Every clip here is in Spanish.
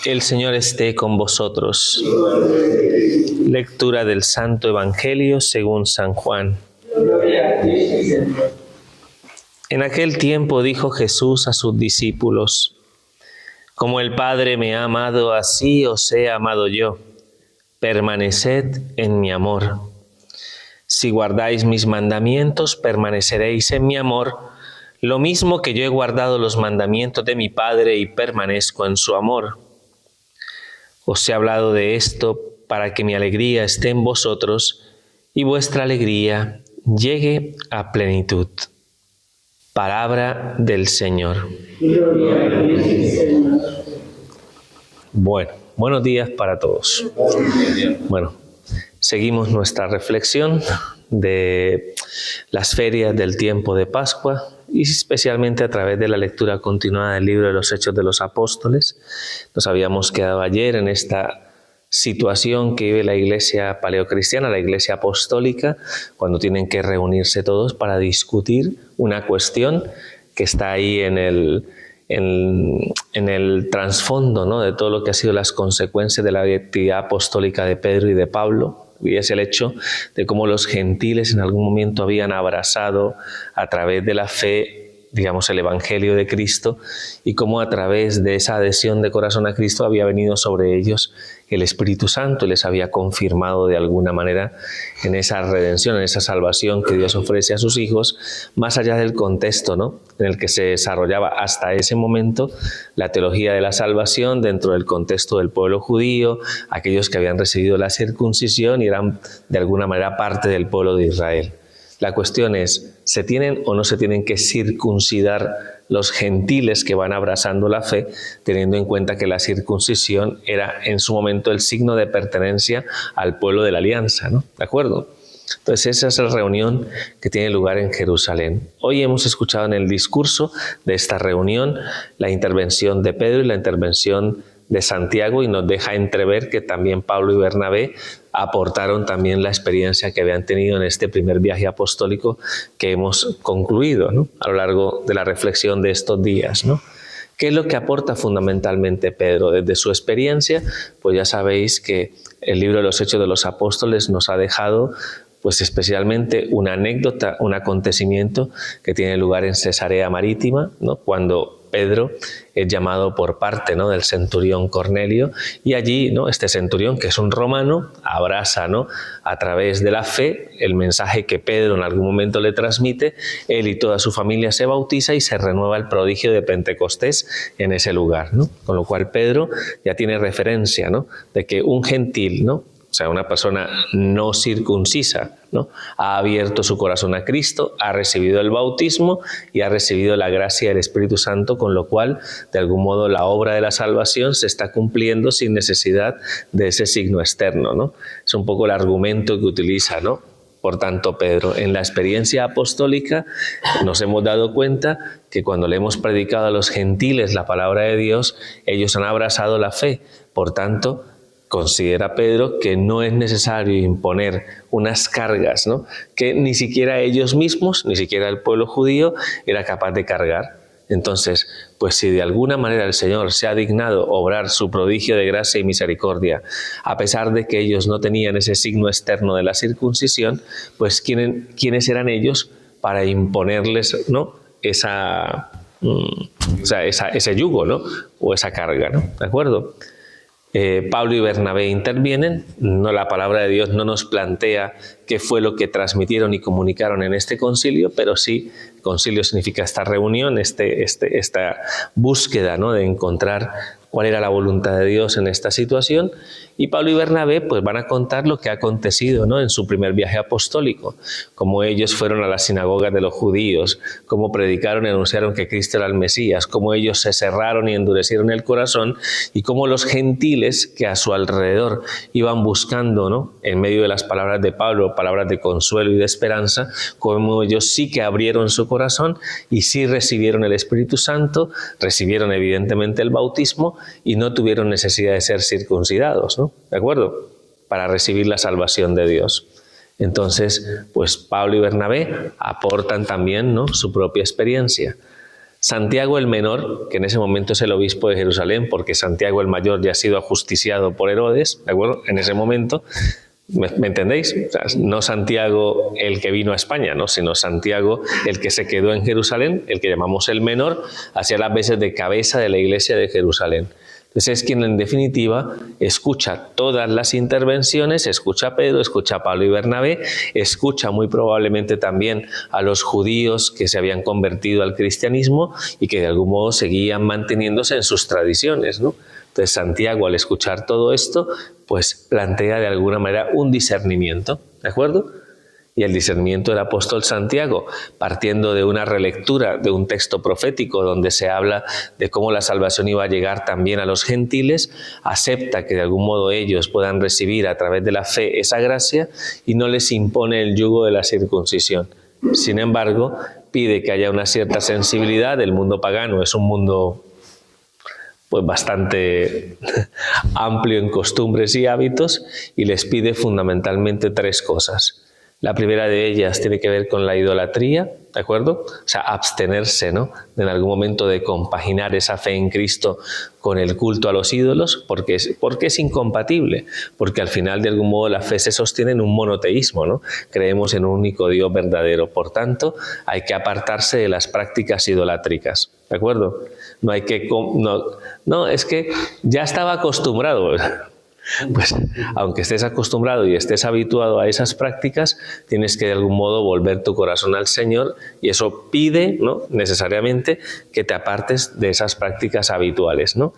El Señor esté con vosotros. Lectura del Santo Evangelio según San Juan. En aquel tiempo dijo Jesús a sus discípulos: Como el Padre me ha amado, así os he amado yo. Permaneced en mi amor. Si guardáis mis mandamientos, permaneceréis en mi amor, lo mismo que yo he guardado los mandamientos de mi Padre y permanezco en su amor. Os he hablado de esto para que mi alegría esté en vosotros y vuestra alegría llegue a plenitud. Palabra del Señor. Bueno, buenos días para todos. Bueno, seguimos nuestra reflexión de las ferias del tiempo de Pascua y especialmente a través de la lectura continuada del libro de los Hechos de los Apóstoles. Nos habíamos quedado ayer en esta situación que vive la iglesia paleocristiana, la iglesia apostólica, cuando tienen que reunirse todos para discutir una cuestión que está ahí en el trasfondo, ¿no?, de todo lo que ha sido las consecuencias de la actividad apostólica de Pedro y de Pablo. Y es el hecho de cómo los gentiles en algún momento habían abrazado a través de la fe, digamos, el Evangelio de Cristo, y cómo a través de esa adhesión de corazón a Cristo había venido sobre ellos el Espíritu Santo y les había confirmado de alguna manera en esa redención, en esa salvación que Dios ofrece a sus hijos, más allá del contexto, ¿no?, en el que se desarrollaba hasta ese momento la teología de la salvación dentro del contexto del pueblo judío, aquellos que habían recibido la circuncisión y eran de alguna manera parte del pueblo de Israel. La cuestión es, ¿se tienen o no se tienen que circuncidar los gentiles que van abrazando la fe, teniendo en cuenta que la circuncisión era en su momento el signo de pertenencia al pueblo de la alianza, ¿no? ¿De acuerdo? Entonces esa es la reunión que tiene lugar en Jerusalén. Hoy hemos escuchado en el discurso de esta reunión la intervención de Pedro y la intervención de Santiago, y nos deja entrever que también Pablo y Bernabé aportaron también la experiencia que habían tenido en este primer viaje apostólico que hemos concluido, ¿no?, a lo largo de la reflexión de estos días, ¿no? ¿Qué es lo que aporta fundamentalmente Pedro? Desde su experiencia, pues ya sabéis que el libro de los Hechos de los Apóstoles nos ha dejado pues especialmente una anécdota, un acontecimiento que tiene lugar en Cesarea Marítima, ¿no?, cuando Pedro es llamado por parte, ¿no?, del centurión Cornelio, y allí, ¿no?, este centurión, que es un romano, abraza, ¿no?, a través de la fe el mensaje que Pedro en algún momento le transmite. Él y toda su familia se bautiza y se renueva el prodigio de Pentecostés en ese lugar, ¿no? Con lo cual Pedro ya tiene referencia, ¿no?, de que un gentil, ¿no?, o sea, una persona no circuncisa, ¿no?, ha abierto su corazón a Cristo, ha recibido el bautismo y ha recibido la gracia del Espíritu Santo, con lo cual, de algún modo, la obra de la salvación se está cumpliendo sin necesidad de ese signo externo, ¿no? Es un poco el argumento que utiliza, ¿no?, por tanto, Pedro. En la experiencia apostólica nos hemos dado cuenta que cuando le hemos predicado a los gentiles la palabra de Dios, ellos han abrazado la fe. Por tanto, considera Pedro que no es necesario imponer unas cargas, ¿no?, que ni siquiera ellos mismos, ni siquiera el pueblo judío era capaz de cargar. Entonces, pues si de alguna manera el Señor se ha dignado obrar su prodigio de gracia y misericordia, a pesar de que ellos no tenían ese signo externo de la circuncisión, pues ¿quiénes eran ellos para imponerles, ¿no?, ese yugo, ¿no?, o esa carga, ¿no? ¿De acuerdo? Pablo y Bernabé intervienen. No, la palabra de Dios no nos plantea qué fue lo que transmitieron y comunicaron en este concilio, pero sí, concilio significa esta reunión, esta búsqueda, ¿no?, de encontrar cuál era la voluntad de Dios en esta situación. Y Pablo y Bernabé pues van a contar lo que ha acontecido, ¿no?, en su primer viaje apostólico, cómo ellos fueron a las sinagogas de los judíos, cómo predicaron y anunciaron que Cristo era el Mesías, cómo ellos se cerraron y endurecieron el corazón, y cómo los gentiles que a su alrededor iban buscando, ¿no?, en medio de las palabras de Pablo, palabras de consuelo y de esperanza, cómo ellos sí que abrieron su corazón y sí recibieron el Espíritu Santo, recibieron evidentemente el bautismo y no tuvieron necesidad de ser circuncidados, ¿no? ¿De acuerdo? Para recibir la salvación de Dios. Entonces, pues Pablo y Bernabé aportan también, ¿no?, su propia experiencia. Santiago el menor, que en ese momento es el obispo de Jerusalén, porque Santiago el mayor ya ha sido ajusticiado por Herodes, ¿de acuerdo? En ese momento, ¿me entendéis? O sea, no Santiago el que vino a España, ¿no? Sino Santiago el que se quedó en Jerusalén, el que llamamos el menor, hacía las veces de cabeza de la iglesia de Jerusalén. Entonces es quien en definitiva escucha todas las intervenciones, escucha a Pedro, escucha a Pablo y Bernabé, escucha muy probablemente también a los judíos que se habían convertido al cristianismo y que de algún modo seguían manteniéndose en sus tradiciones, ¿no? Entonces Santiago, al escuchar todo esto, pues plantea de alguna manera un discernimiento, ¿de acuerdo? Y el discernimiento del apóstol Santiago, partiendo de una relectura de un texto profético donde se habla de cómo la salvación iba a llegar también a los gentiles, acepta que de algún modo ellos puedan recibir a través de la fe esa gracia y no les impone el yugo de la circuncisión. Sin embargo, pide que haya una cierta sensibilidad. El mundo pagano es un mundo pues bastante amplio en costumbres y hábitos, y les pide fundamentalmente tres cosas. La primera de ellas tiene que ver con la idolatría, ¿de acuerdo? O sea, abstenerse, ¿no?, en algún momento de compaginar esa fe en Cristo con el culto a los ídolos, porque es incompatible, porque al final de algún modo la fe se sostiene en un monoteísmo, ¿no? Creemos en un único Dios verdadero, por tanto hay que apartarse de las prácticas idolátricas, ¿de acuerdo? No hay que... No, es que ya estaba acostumbrado. Pues aunque estés acostumbrado y estés habituado a esas prácticas, tienes que de algún modo volver tu corazón al Señor, y eso pide, ¿no?, necesariamente que te apartes de esas prácticas habituales, ¿no?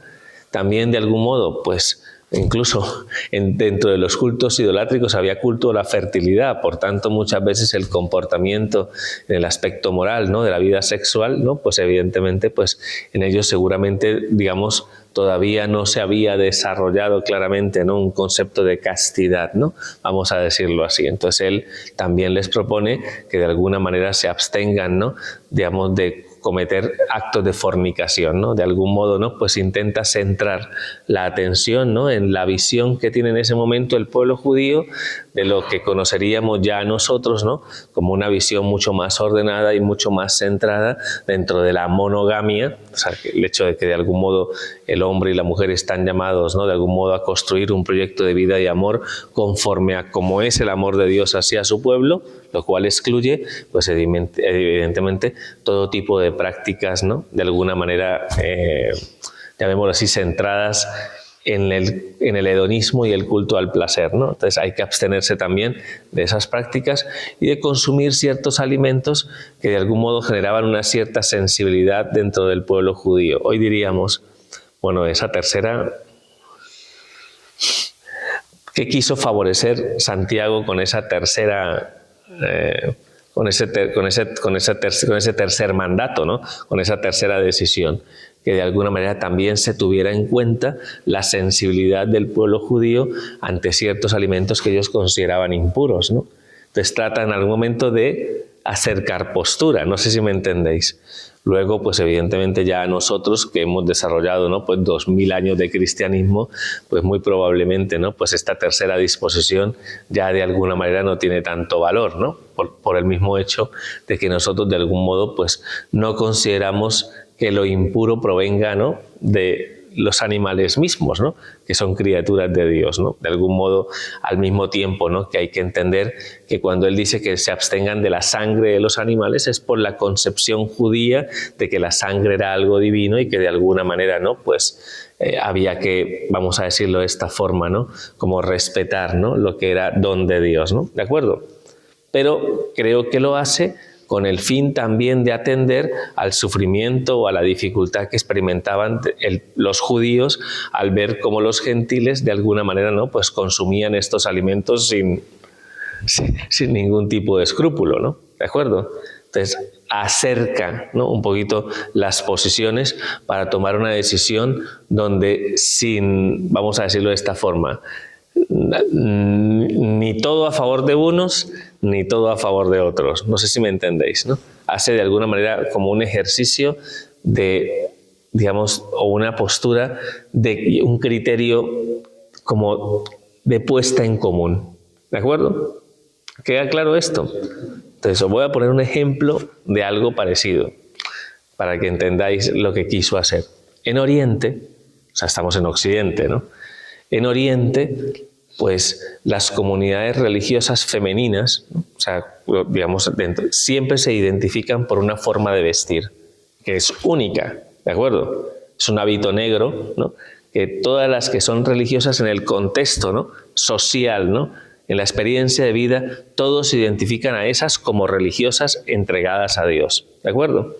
También de algún modo, pues incluso dentro de los cultos idolátricos había culto a la fertilidad, por tanto muchas veces el comportamiento en el aspecto moral, ¿no?, de la vida sexual, ¿no?, pues evidentemente pues en ellos seguramente, digamos, todavía no se había desarrollado claramente, ¿no?, un concepto de castidad, ¿no?, vamos a decirlo así. Entonces él también les propone que de alguna manera se abstengan, ¿no?, digamos, de cometer actos de fornicación, ¿no? De algún modo, ¿no?, pues intenta centrar la atención, ¿no?, en la visión que tiene en ese momento el pueblo judío de lo que conoceríamos ya nosotros, ¿no?, como una visión mucho más ordenada y mucho más centrada dentro de la monogamia. O sea, el hecho de que de algún modo el hombre y la mujer están llamados, ¿no?, de algún modo a construir un proyecto de vida y amor conforme a cómo es el amor de Dios hacia su pueblo, lo cual excluye, pues evidentemente, todo tipo de prácticas, ¿no?, de alguna manera, llamémoslo así, centradas en el hedonismo y el culto al placer, ¿no? Entonces hay que abstenerse también de esas prácticas y de consumir ciertos alimentos que de algún modo generaban una cierta sensibilidad dentro del pueblo judío. Hoy diríamos, bueno, esa tercera... ¿Qué quiso favorecer Santiago con esa tercera... con ese tercer mandato, ¿no?, con esa tercera decisión? Que de alguna manera también se tuviera en cuenta la sensibilidad del pueblo judío ante ciertos alimentos que ellos consideraban impuros, ¿no? Entonces trata en algún momento de acercar postura, no sé si me entendéis. Luego, pues evidentemente ya nosotros que hemos desarrollado, ¿no?, pues 2000 años de cristianismo, pues muy probablemente, ¿no?, pues esta tercera disposición ya de alguna manera no tiene tanto valor, ¿no?, por el mismo hecho de que nosotros de algún modo pues no consideramos que lo impuro provenga, ¿no?, de los animales mismos, ¿no?, que son criaturas de Dios, ¿no? De algún modo, al mismo tiempo, ¿no?, que hay que entender que cuando él dice que se abstengan de la sangre de los animales es por la concepción judía de que la sangre era algo divino y que de alguna manera, ¿no?, pues había que, vamos a decirlo de esta forma, ¿no?, como respetar, ¿no?, lo que era don de Dios, ¿no? ¿De acuerdo? Pero creo que lo hace con el fin también de atender al sufrimiento o a la dificultad que experimentaban los judíos al ver cómo los gentiles de alguna manera, ¿no?, pues consumían estos alimentos sin ningún tipo de escrúpulo, ¿no? ¿De acuerdo? Entonces acerca, ¿no?, un poquito las posiciones para tomar una decisión donde vamos a decirlo de esta forma, ni todo a favor de unos ni todo a favor de otros. No sé si me entendéis, ¿no? Hace de alguna manera como un ejercicio de, digamos, o una postura de un criterio como de puesta en común. ¿De acuerdo? ¿Queda claro esto? Entonces os voy a poner un ejemplo de algo parecido. para que entendáis lo que quiso hacer. En Oriente, o sea, estamos en Occidente, ¿no? En Oriente, pues las comunidades religiosas femeninas, ¿no? O sea, digamos, siempre se identifican por una forma de vestir, que es única, ¿de acuerdo? Es un hábito negro, ¿no? Que todas las que son religiosas en el contexto, ¿no?, social, ¿no?, en la experiencia de vida, todos se identifican a esas como religiosas entregadas a Dios, ¿de acuerdo?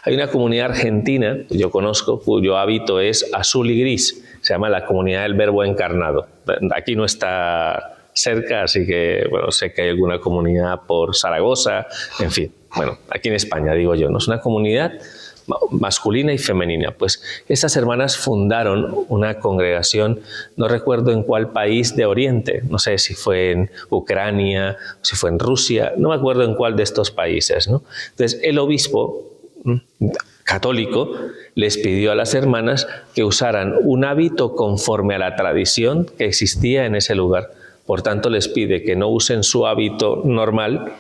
Hay una comunidad argentina que yo conozco, cuyo hábito es azul y gris, se llama la Comunidad del Verbo Encarnado. Aquí no está cerca, así que bueno, sé que hay alguna comunidad por Zaragoza, en fin, bueno, aquí en España digo yo, ¿no? Es una comunidad masculina y femenina. Pues estas hermanas fundaron una congregación, no recuerdo en cuál país de Oriente, no sé si fue en Ucrania, si fue en Rusia, no me acuerdo en cuál de estos países, ¿no? Entonces el obispo católico les pidió a las hermanas que usaran un hábito conforme a la tradición que existía en ese lugar. Por tanto, les pide que no usen su hábito normal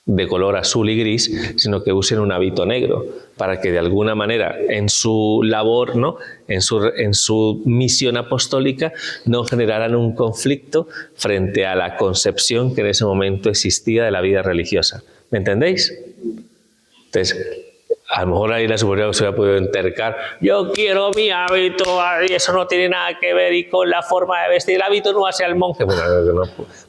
de color azul y gris, sino que usen un hábito negro, para que de alguna manera en su labor, ¿no?, en su misión apostólica, no generaran un conflicto frente a la concepción que en ese momento existía de la vida religiosa. ¿Me entendéis? Entonces, a lo mejor ahí la superioridad se ha podido entercar. Yo quiero mi hábito, y eso no tiene nada que ver y con la forma de vestir. El hábito no hace al monje. Bueno, no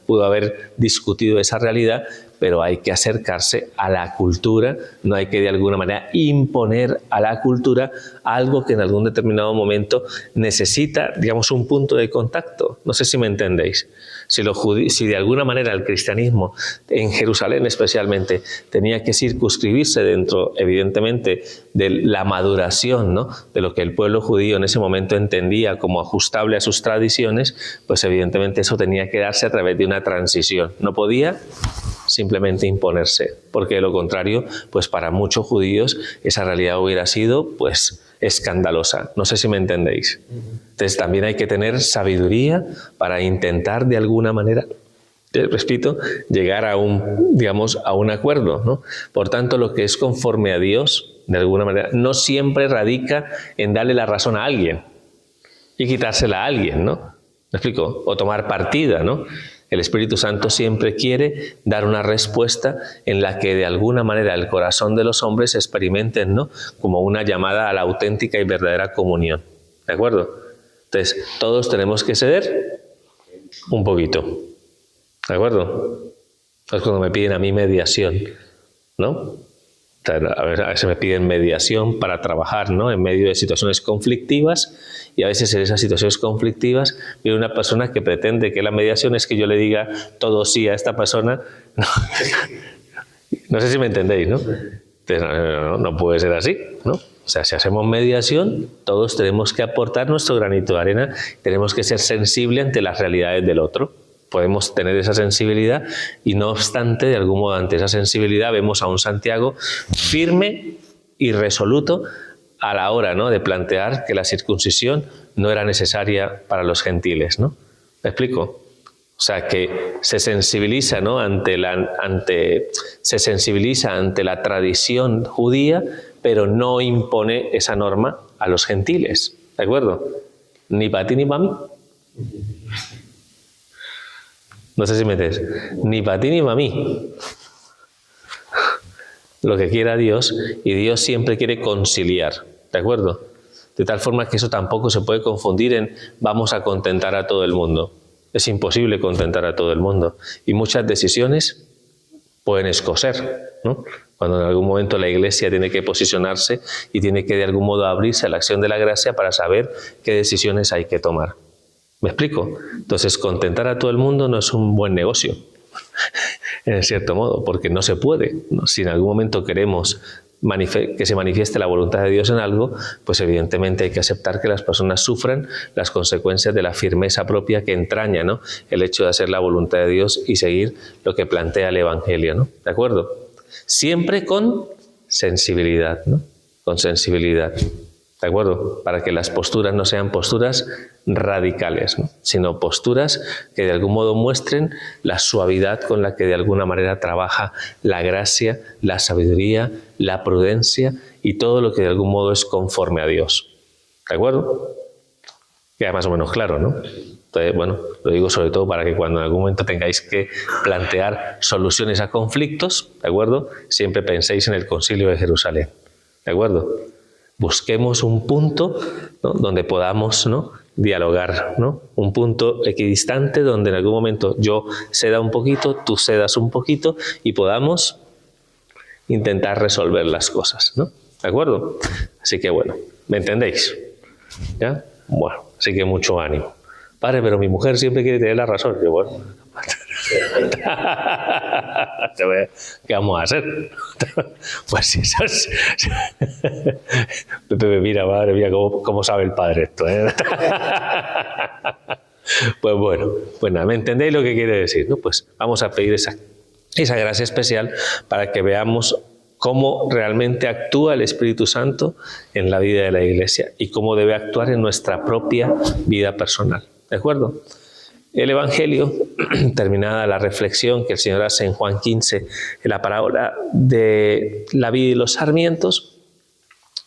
pudo haber discutido esa realidad, pero hay que acercarse a la cultura, no hay que de alguna manera imponer a la cultura algo que en algún determinado momento necesita, digamos, un punto de contacto. No sé si me entendéis. Si de alguna manera el cristianismo, en Jerusalén especialmente, tenía que circunscribirse dentro, evidentemente, de la maduración, ¿no?, de lo que el pueblo judío en ese momento entendía como ajustable a sus tradiciones, pues evidentemente eso tenía que darse a través de una transición. No podía simplemente imponerse, porque de lo contrario, pues para muchos judíos esa realidad hubiera sido, pues, escandalosa. No sé si me entendéis. Entonces también hay que tener sabiduría para intentar de alguna manera, repito, llegar a un acuerdo, ¿no? Por tanto, lo que es conforme a Dios, de alguna manera, no siempre radica en darle la razón a alguien y quitársela a alguien, ¿no? ¿Me explico? O tomar partida, ¿no? El Espíritu Santo siempre quiere dar una respuesta en la que de alguna manera el corazón de los hombres experimenten, ¿no?, como una llamada a la auténtica y verdadera comunión. ¿De acuerdo? Entonces, todos tenemos que ceder un poquito. ¿De acuerdo? Es cuando me piden a mí mediación, ¿no? A veces me piden mediación para trabajar, ¿no?, en medio de situaciones conflictivas, y a veces en esas situaciones conflictivas viene una persona que pretende que la mediación es que yo le diga todo sí a esta persona. No sé si me entendéis, ¿no? Entonces, no puede ser así, ¿no? O sea, si hacemos mediación, todos tenemos que aportar nuestro granito de arena, tenemos que ser sensibles ante las realidades del otro. Podemos tener esa sensibilidad y no obstante, de algún modo, ante esa sensibilidad vemos a un Santiago firme y resoluto a la hora, ¿no?, de plantear que la circuncisión no era necesaria para los gentiles, ¿no? ¿Me explico? O sea, que se sensibiliza, ¿no?, se sensibiliza ante la tradición judía, pero no impone esa norma a los gentiles, ¿de acuerdo? Ni para ti ni para mí. No sé si me entiendes. Ni para ti ni para mí. Lo que quiera Dios, y Dios siempre quiere conciliar, ¿de acuerdo? De tal forma que eso tampoco se puede confundir en vamos a contentar a todo el mundo. Es imposible contentar a todo el mundo. Y muchas decisiones pueden escocer, ¿no? Cuando en algún momento la Iglesia tiene que posicionarse y tiene que de algún modo abrirse a la acción de la gracia para saber qué decisiones hay que tomar. ¿Me explico? Entonces, contentar a todo el mundo no es un buen negocio, en cierto modo, porque no se puede, ¿no? Si en algún momento queremos que se manifieste la voluntad de Dios en algo, pues evidentemente hay que aceptar que las personas sufran las consecuencias de la firmeza propia que entraña, ¿no?, el hecho de hacer la voluntad de Dios y seguir lo que plantea el Evangelio, ¿no? ¿De acuerdo? Siempre con sensibilidad, ¿no? Con sensibilidad. ¿De acuerdo? Para que las posturas no sean posturas radicales, ¿no?, sino posturas que de algún modo muestren la suavidad con la que de alguna manera trabaja la gracia, la sabiduría, la prudencia y todo lo que de algún modo es conforme a Dios. ¿De acuerdo? Queda más o menos claro, ¿no? Entonces, bueno, lo digo sobre todo para que cuando en algún momento tengáis que plantear soluciones a conflictos, ¿de acuerdo? Siempre penséis en el Concilio de Jerusalén, ¿de acuerdo? Busquemos un punto, ¿no?, donde podamos, ¿no?, dialogar, ¿no? Un punto equidistante donde en algún momento yo ceda un poquito, tú cedas un poquito y podamos intentar resolver las cosas, ¿no? ¿De acuerdo? Así que bueno, ¿me entendéis? ¿Ya? Bueno, así que mucho ánimo. Padre, pero mi mujer siempre quiere tener la razón. Yo, bueno, ¿qué vamos a hacer? Pues si eso es... Pepe, mira, madre mía, cómo sabe el padre esto, ¿eh? Pues bueno, pues nada, ¿me entendéis lo que quiere decir, no? Pues vamos a pedir esa gracia especial para que veamos cómo realmente actúa el Espíritu Santo en la vida de la Iglesia y cómo debe actuar en nuestra propia vida personal. ¿De acuerdo? El Evangelio, terminada la reflexión que el Señor hace en Juan 15, en la parábola de la vid y los sarmientos,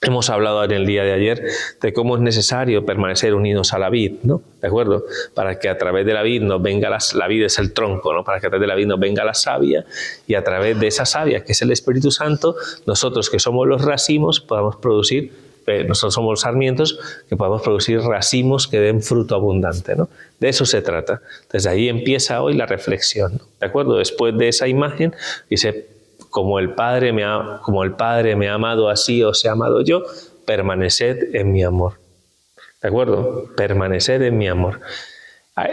hemos hablado en el día de ayer de cómo es necesario permanecer unidos a la vid, ¿no? ¿De acuerdo? Para que a través de la vid nos venga la vid es el tronco, ¿no? Para que a través de la vid nos venga la savia y a través de esa savia, que es el Espíritu Santo, nosotros que somos los racimos podamos producir, nosotros somos los sarmientos, que podamos producir racimos que den fruto abundante, ¿no? De eso se trata. Desde ahí empieza hoy la reflexión, ¿no? ¿De acuerdo? Después de esa imagen dice: como el Padre me ha amado, así os he amado yo, permaneced en mi amor. ¿De acuerdo? Permaneced en mi amor.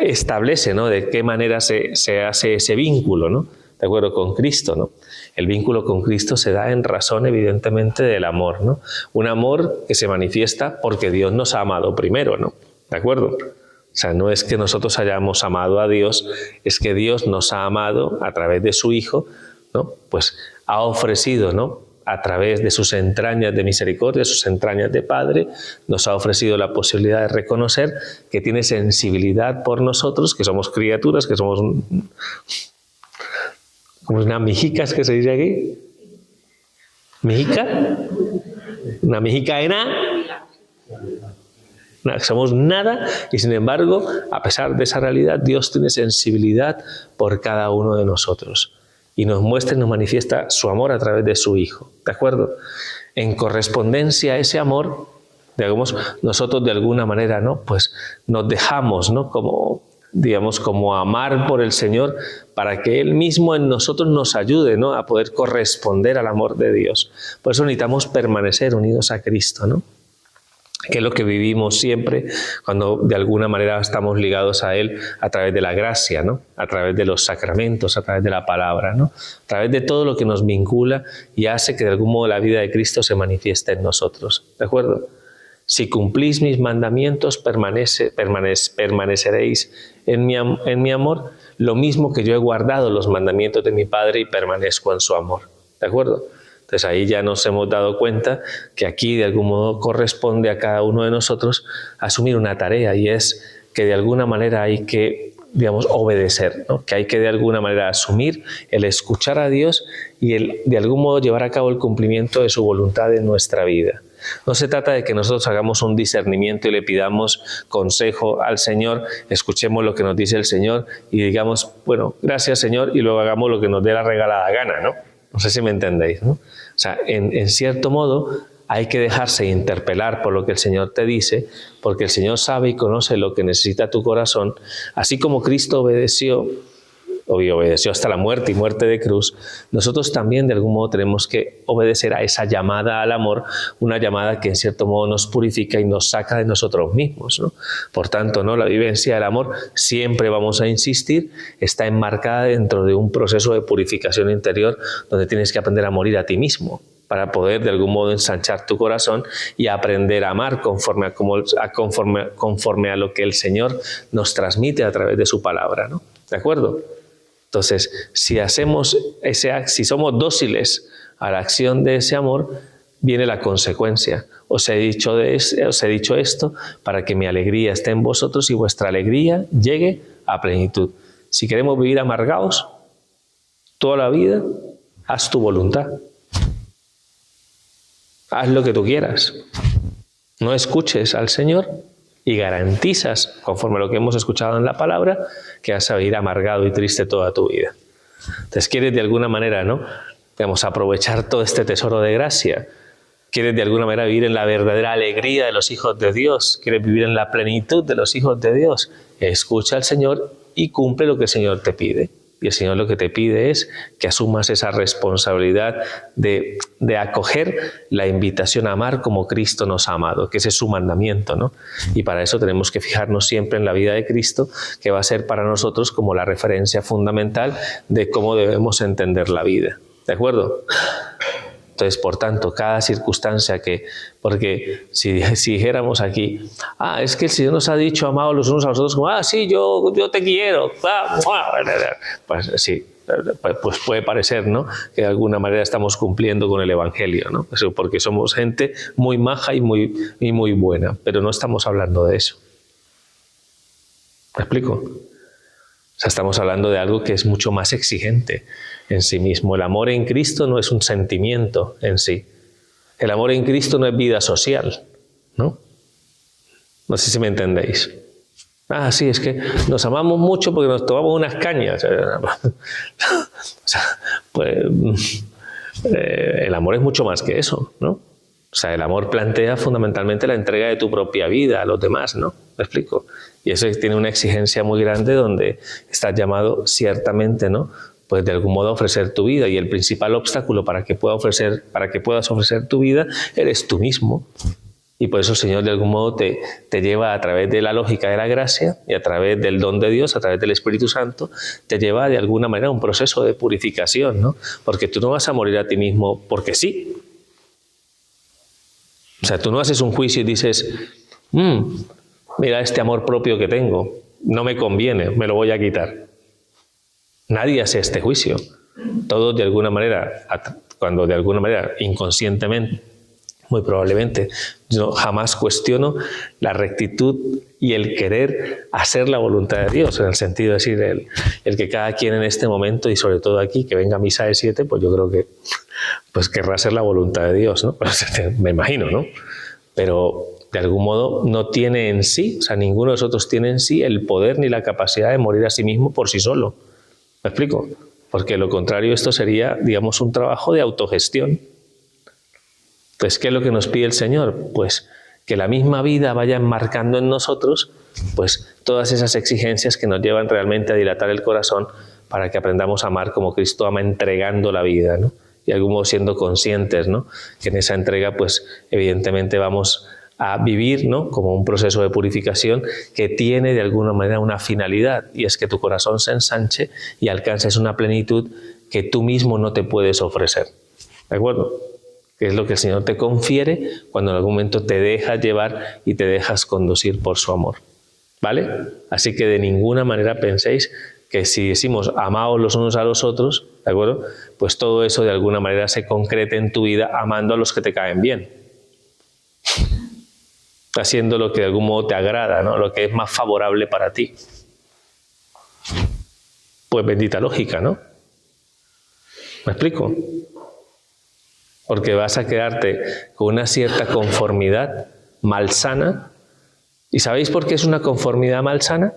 Establece, ¿no?, de qué manera se hace ese vínculo, ¿no?, de acuerdo, con Cristo, ¿no? El vínculo con Cristo se da en razón, evidentemente, del amor, ¿no? Un amor que se manifiesta porque Dios nos ha amado primero, ¿no? ¿De acuerdo? O sea, no es que nosotros hayamos amado a Dios, es que Dios nos ha amado a través de su Hijo, ¿no? Pues ha ofrecido, ¿no?, a través de sus entrañas de misericordia, sus entrañas de Padre, nos ha ofrecido la posibilidad de reconocer que tiene sensibilidad por nosotros, que somos criaturas, que somos como unas mijicas, que se dice aquí. ¿Mijica? ¿Una mijica de nada? Somos nada, y sin embargo, a pesar de esa realidad, Dios tiene sensibilidad por cada uno de nosotros. Y nos muestra y nos manifiesta su amor a través de su Hijo, ¿de acuerdo? En correspondencia a ese amor, digamos, nosotros de alguna manera, ¿no?, pues nos dejamos, ¿no?, como amar por el Señor, para que Él mismo en nosotros nos ayude, ¿no?, a poder corresponder al amor de Dios. Por eso necesitamos permanecer unidos a Cristo, ¿no?, que es lo que vivimos siempre cuando de alguna manera estamos ligados a Él a través de la gracia, ¿no?, a través de los sacramentos, a través de la palabra, ¿no?, a través de todo lo que nos vincula y hace que de algún modo la vida de Cristo se manifieste en nosotros, ¿de acuerdo? Si cumplís mis mandamientos, permaneceréis en mi amor, lo mismo que yo he guardado los mandamientos de mi Padre y permanezco en su amor, ¿de acuerdo? Entonces ahí ya nos hemos dado cuenta que aquí de algún modo corresponde a cada uno de nosotros asumir una tarea, y es que de alguna manera hay que, digamos, obedecer, ¿no?, que hay que de alguna manera asumir el escuchar a Dios y el de algún modo llevar a cabo el cumplimiento de su voluntad en nuestra vida. No se trata de que nosotros hagamos un discernimiento y le pidamos consejo al Señor, escuchemos lo que nos dice el Señor y digamos, bueno, gracias Señor, y luego hagamos lo que nos dé la regalada gana, ¿no? No sé si me entendéis, ¿no? O sea, en cierto modo hay que dejarse interpelar por lo que el Señor te dice, porque el Señor sabe y conoce lo que necesita tu corazón, así como Cristo obedeció hasta la muerte y muerte de cruz. Nosotros también de algún modo tenemos que obedecer a esa llamada al amor, una llamada que en cierto modo nos purifica y nos saca de nosotros mismos, ¿no? Por tanto, ¿no?, la vivencia del amor, siempre vamos a insistir, está enmarcada dentro de un proceso de purificación interior donde tienes que aprender a morir a ti mismo para poder de algún modo ensanchar tu corazón y aprender a amar conforme a lo que el Señor nos transmite a través de su palabra, ¿no? ¿De acuerdo? Entonces, si somos dóciles a la acción de ese amor, viene la consecuencia. Os he dicho esto para que mi alegría esté en vosotros y vuestra alegría llegue a plenitud. Si queremos vivir amargados toda la vida, haz tu voluntad. Haz lo que tú quieras. No escuches al Señor y garantizas, conforme a lo que hemos escuchado en la palabra, que vas a vivir amargado y triste toda tu vida. Entonces quieres de alguna manera, ¿no?, digamos, aprovechar todo este tesoro de gracia. Quieres de alguna manera vivir en la verdadera alegría de los hijos de Dios. Quieres vivir en la plenitud de los hijos de Dios. Escucha al Señor y cumple lo que el Señor te pide. Y el Señor lo que te pide es que asumas esa responsabilidad de acoger la invitación a amar como Cristo nos ha amado, que ese es su mandamiento, ¿no? Y para eso tenemos que fijarnos siempre en la vida de Cristo, que va a ser para nosotros como la referencia fundamental de cómo debemos entender la vida. ¿De acuerdo? Entonces, por tanto, cada circunstancia porque si dijéramos aquí, es que el Señor nos ha dicho amados los unos a los otros, como, sí, yo te quiero, pues sí, pues puede parecer, ¿no?, que de alguna manera estamos cumpliendo con el Evangelio, ¿no? Porque somos gente muy maja y muy buena, pero no estamos hablando de eso. ¿Me explico? O sea, estamos hablando de algo que es mucho más exigente en sí mismo. El amor en Cristo no es un sentimiento en sí. El amor en Cristo no es vida social, ¿no? No sé si me entendéis. Sí, es que nos amamos mucho porque nos tomamos unas cañas. O sea, pues, el amor es mucho más que eso, ¿no? O sea, el amor plantea fundamentalmente la entrega de tu propia vida a los demás, ¿no? ¿Me explico? Y eso tiene una exigencia muy grande donde estás llamado ciertamente, ¿no?, pues de algún modo a ofrecer tu vida. Y el principal obstáculo para que puedas ofrecer tu vida eres tú mismo. Y por eso el Señor de algún modo te lleva a través de la lógica de la gracia y a través del don de Dios, a través del Espíritu Santo, te lleva de alguna manera a un proceso de purificación, ¿no? Porque tú no vas a morir a ti mismo porque sí. O sea, tú no haces un juicio y dices, mira este amor propio que tengo, no me conviene, me lo voy a quitar. Nadie hace este juicio. Todos de alguna manera, cuando de alguna manera inconscientemente, muy probablemente, yo jamás cuestiono la rectitud y el querer hacer la voluntad de Dios, en el sentido de decir, el que cada quien en este momento, y sobre todo aquí, que venga a misa de 7, pues yo creo que pues querrá hacer la voluntad de Dios, ¿no? Pues, me imagino, ¿no? Pero de algún modo no tiene en sí, o sea, ninguno de nosotros tiene en sí el poder ni la capacidad de morir a sí mismo por sí solo. ¿Me explico? Porque lo contrario, esto sería, digamos, un trabajo de autogestión. Entonces, ¿qué es lo que nos pide el Señor? Pues que la misma vida vaya enmarcando en nosotros pues todas esas exigencias que nos llevan realmente a dilatar el corazón para que aprendamos a amar como Cristo ama, entregando la vida, ¿no? Y de algún modo siendo conscientes, ¿no?, que en esa entrega pues evidentemente vamos a vivir, ¿no?, como un proceso de purificación que tiene de alguna manera una finalidad, y es que tu corazón se ensanche y alcances una plenitud que tú mismo no te puedes ofrecer. ¿De acuerdo? Que es lo que el Señor te confiere cuando en algún momento te dejas llevar y te dejas conducir por su amor. ¿Vale? Así que de ninguna manera penséis que si decimos amaos los unos a los otros, ¿de acuerdo?, pues todo eso de alguna manera se concrete en tu vida amando a los que te caen bien. Haciendo lo que de algún modo te agrada, ¿no?, lo que es más favorable para ti. Pues bendita lógica, ¿no? ¿Me explico? Porque vas a quedarte con una cierta conformidad malsana. ¿Y sabéis por qué es una conformidad malsana?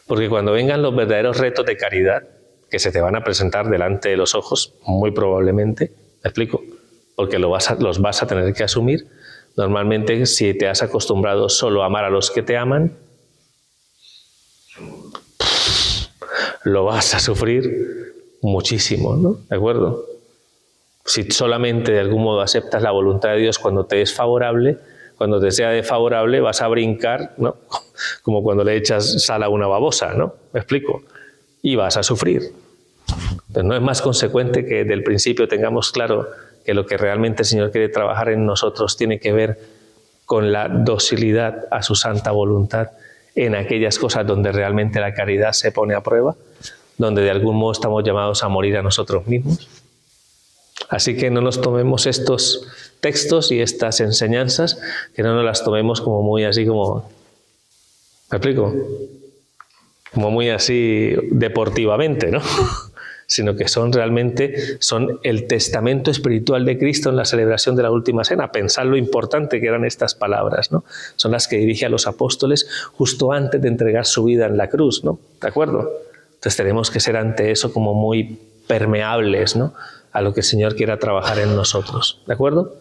Porque cuando vengan los verdaderos retos de caridad, que se te van a presentar delante de los ojos, muy probablemente, ¿me explico? Porque los vas a tener que asumir. Normalmente, si te has acostumbrado solo a amar a los que te aman, lo vas a sufrir muchísimo, ¿no? ¿De acuerdo? Si solamente de algún modo aceptas la voluntad de Dios cuando te es favorable, cuando te sea desfavorable vas a brincar, ¿no?, como cuando le echas sal a una babosa, ¿no? ¿Me explico? Y vas a sufrir. Entonces no es más consecuente que desde el principio tengamos claro que lo que realmente el Señor quiere trabajar en nosotros tiene que ver con la docilidad a su santa voluntad en aquellas cosas donde realmente la caridad se pone a prueba, donde de algún modo estamos llamados a morir a nosotros mismos. Así que no nos tomemos estos textos y estas enseñanzas, que no nos las tomemos como muy así como... ¿Me explico? Como muy así deportivamente, ¿no? sino que son el testamento espiritual de Cristo en la celebración de la última cena. Pensad lo importante que eran estas palabras, ¿no? Son las que dirige a los apóstoles justo antes de entregar su vida en la cruz, ¿no? ¿De acuerdo? Entonces tenemos que ser ante eso como muy permeables, ¿no?, a lo que el Señor quiera trabajar en nosotros, ¿de acuerdo?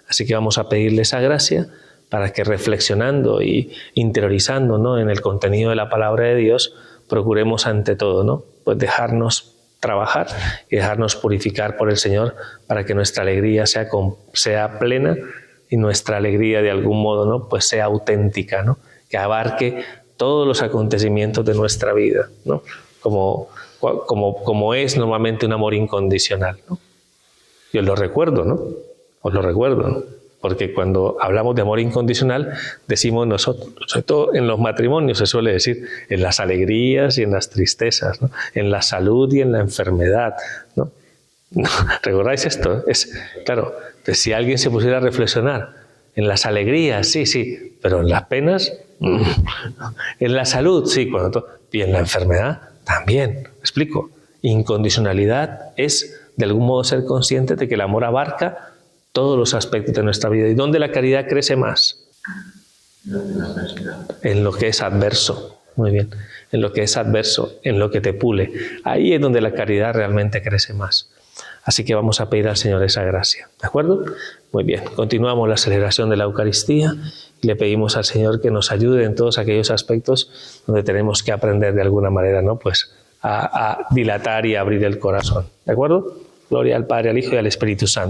Así que vamos a pedirle esa gracia para que reflexionando y interiorizando, ¿no?, en el contenido de la palabra de Dios, procuremos ante todo, ¿no?, pues dejarnos trabajar y dejarnos purificar por el Señor para que nuestra alegría sea plena y nuestra alegría de algún modo, ¿no?, pues sea auténtica, ¿no?, que abarque todos los acontecimientos de nuestra vida, ¿no?, como es normalmente un amor incondicional, ¿no? Y os lo recuerdo, ¿no? Os lo recuerdo, ¿no? Porque cuando hablamos de amor incondicional, decimos nosotros, sobre todo en los matrimonios se suele decir, en las alegrías y en las tristezas, ¿no?, en la salud y en la enfermedad, ¿no? ¿Recordáis esto? Claro, pues si alguien se pusiera a reflexionar, en las alegrías, sí, pero en las penas, en la salud, sí, y en la enfermedad, también. ¿Me explico? Incondicionalidad es, de algún modo, ser consciente de que el amor abarca todos los aspectos de nuestra vida. ¿Y dónde la caridad crece más? En lo que es adverso. Muy bien. En lo que es adverso, en lo que te pule. Ahí es donde la caridad realmente crece más. Así que vamos a pedir al Señor esa gracia. ¿De acuerdo? Muy bien. Continuamos la celebración de la Eucaristía y le pedimos al Señor que nos ayude en todos aquellos aspectos donde tenemos que aprender de alguna manera, ¿no?, pues a dilatar y a abrir el corazón. ¿De acuerdo? Gloria al Padre, al Hijo y al Espíritu Santo.